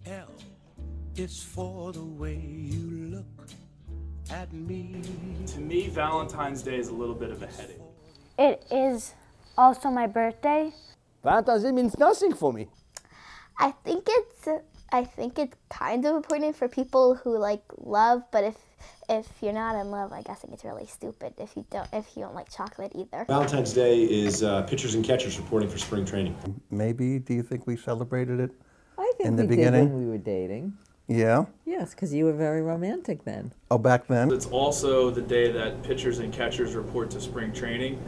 L is for the way you look at me. To me, Valentine's Day is a little bit of a headache. It is also my birthday. Valentine's Day means nothing for me. I think it's kind of important for people who like love, but if you're not in love, I guess it's really stupid if you don't like chocolate either. Valentine's Day is pitchers and catchers reporting for spring training. Maybe, do you think we celebrated it I think in the we beginning? did when we were dating. Yeah? Yes, because you were very romantic then. Oh, back then? It's also the day that pitchers and catchers report to spring training.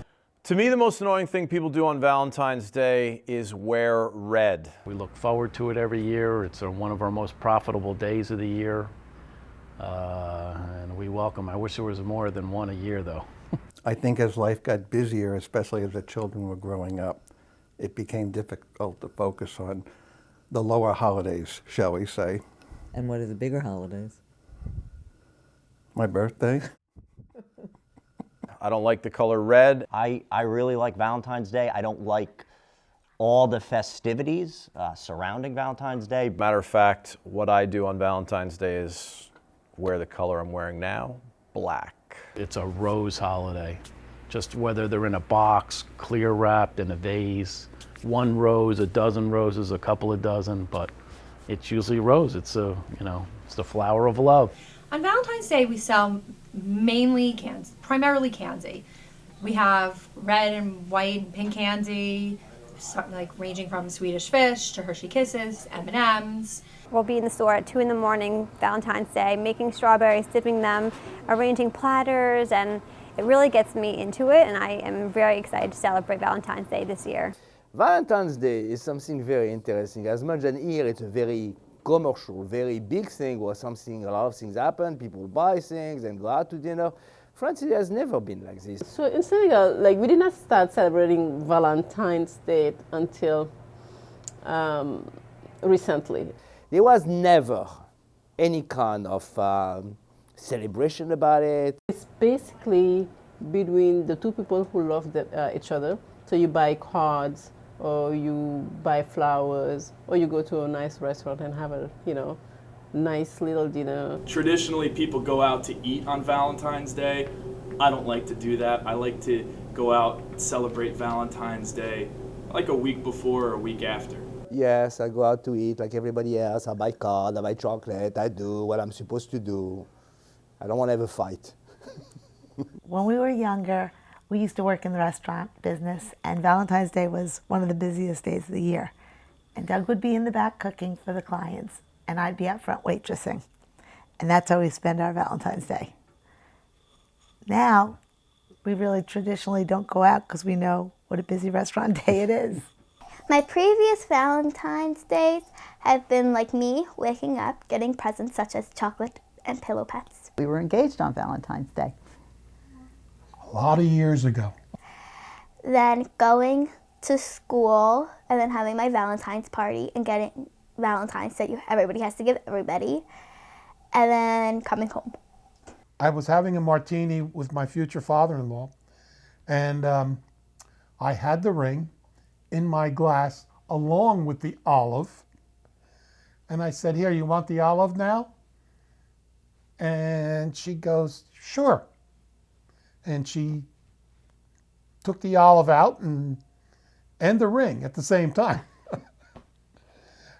To me, the most annoying thing people do on Valentine's Day is wear red. We look forward to it every year. It's one of our most profitable days of the year. And we welcome, I wish there was more than one a year though. I think as life got busier, especially as the children were growing up, it became difficult to focus on the lower holidays, shall we say. And what are the bigger holidays? My birthday. I don't like the color red. I really like Valentine's Day. I don't like all the festivities surrounding Valentine's Day. Matter of fact, what I do on Valentine's Day is wear the color I'm wearing now, black. It's a rose holiday. Just whether they're in a box, clear wrapped in a vase, one rose, a dozen roses, a couple of dozen, but it's usually rose. It's it's the flower of love. On Valentine's Day, we sell primarily candy. We have red and white and pink candy, ranging from Swedish Fish to Hershey Kisses, M&Ms. We'll be in the store at 2 in the morning, Valentine's Day, making strawberries, dipping them, arranging platters, and it really gets me into it, and I am very excited to celebrate Valentine's Day this year. Valentine's Day is something very interesting. As much as here, it's a very commercial, very big thing where a lot of things happen, people buy things and go out to dinner. France has never been like this. So in Senegal, we did not start celebrating Valentine's Day until recently. There was never any kind of celebration about it. It's basically between the two people who love each other. So you buy cards, or you buy flowers, or you go to a nice restaurant and have a nice little dinner. Traditionally, people go out to eat on Valentine's Day. I don't like to do that. I like to go out and celebrate Valentine's Day like a week before or a week after. Yes, I go out to eat like everybody else. I buy cards, I buy chocolate, I do what I'm supposed to do. I don't want to have a fight. When we were younger, we used to work in the restaurant business, and Valentine's Day was one of the busiest days of the year. And Doug would be in the back cooking for the clients, and I'd be out front waitressing. And that's how we spend our Valentine's Day. Now, we really traditionally don't go out because we know what a busy restaurant day it is. My previous Valentine's days have been like me waking up, getting presents such as chocolate and pillow pets. We were engaged on Valentine's Day. A lot of years ago. Then going to school and then having my Valentine's party and getting Valentine's that everybody has to give everybody, and then coming home. I was having a martini with my future father-in-law, and I had the ring in my glass along with the olive, and I said, "Here, you want the olive now?" And she goes, "Sure." And she took the olive out and the ring at the same time.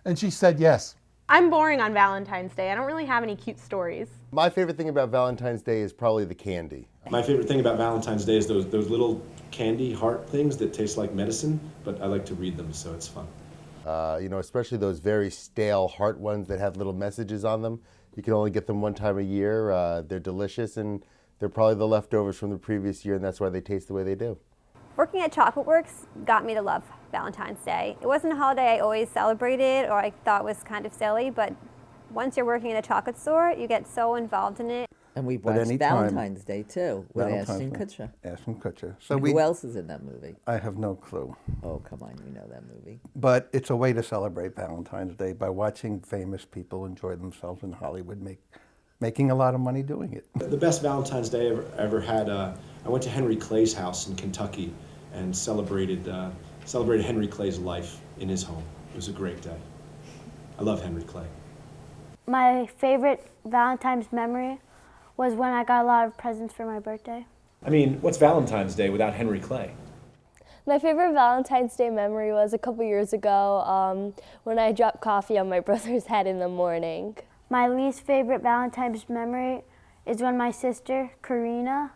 And she said yes. I'm boring on Valentine's Day. I don't really have any cute stories. My favorite thing about Valentine's Day is probably the candy. My favorite thing about Valentine's Day is those little candy heart things that taste like medicine, but I like to read them, so it's fun. Especially those very stale heart ones that have little messages on them. You can only get them one time a year. They're delicious, and they're probably the leftovers from the previous year, and that's why they taste the way they do. Working at Chocolate Works got me to love Valentine's Day. It wasn't a holiday I always celebrated or I thought was kind of silly, but once you're working in a chocolate store, you get so involved in it. And we've watched Valentine's Day too, with Ashton Kutcher. Ashton Kutcher. So who else is in that movie? I have no clue. Oh, come on, you know that movie. But it's a way to celebrate Valentine's Day by watching famous people enjoy themselves in Hollywood, making a lot of money doing it. The best Valentine's Day I ever had, I went to Henry Clay's house in Kentucky and celebrated Henry Clay's life in his home. It was a great day. I love Henry Clay. My favorite Valentine's memory was when I got a lot of presents for my birthday. I mean, what's Valentine's Day without Henry Clay? My favorite Valentine's Day memory was a couple years ago when I dropped coffee on my brother's head in the morning. My least favorite Valentine's memory is when my sister, Karina,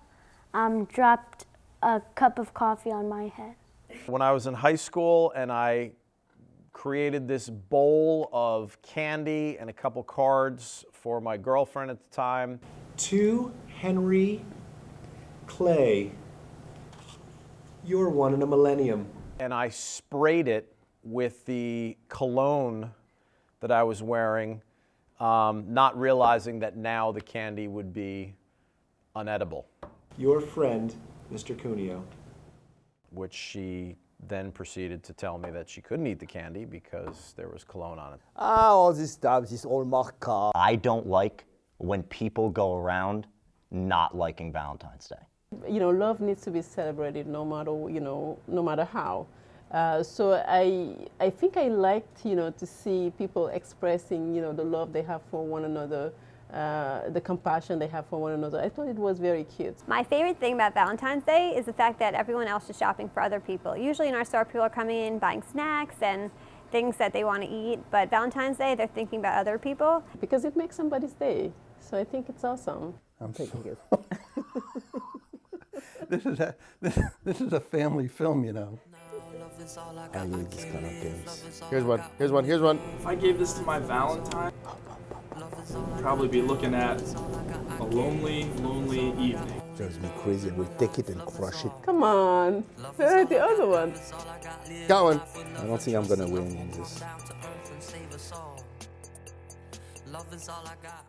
dropped a cup of coffee on my head. When I was in high school and I created this bowl of candy and a couple cards for my girlfriend at the time. To Henry Clay, you're one in a millennium. And I sprayed it with the cologne that I was wearing, not realizing that now the candy would be unedible. Your friend, Mr. Cuneo. Which she then proceeded to tell me that she couldn't eat the candy because there was cologne on it. All this stuff, this all marca. I don't like when people go around not liking Valentine's Day. You know, love needs to be celebrated no matter, no matter how. So I think I liked, to see people expressing, the love they have for one another, the compassion they have for one another. I thought it was very cute. My favorite thing about Valentine's Day is the fact that everyone else is shopping for other people. Usually in our store, people are coming in buying snacks and things that they want to eat, but Valentine's Day, they're thinking about other people. Because it makes somebody's day. So I think it's awesome. I'm taking it. This is a family film, you know. I need this kind of things. Here's one, here's one, here's one. If I gave this to my Valentine, I'd probably be looking at a lonely, lonely evening. Drives me crazy. I will take it and crush it. Come on. Where are the other ones? Got one. I don't think I'm gonna win in this. Love is all I got.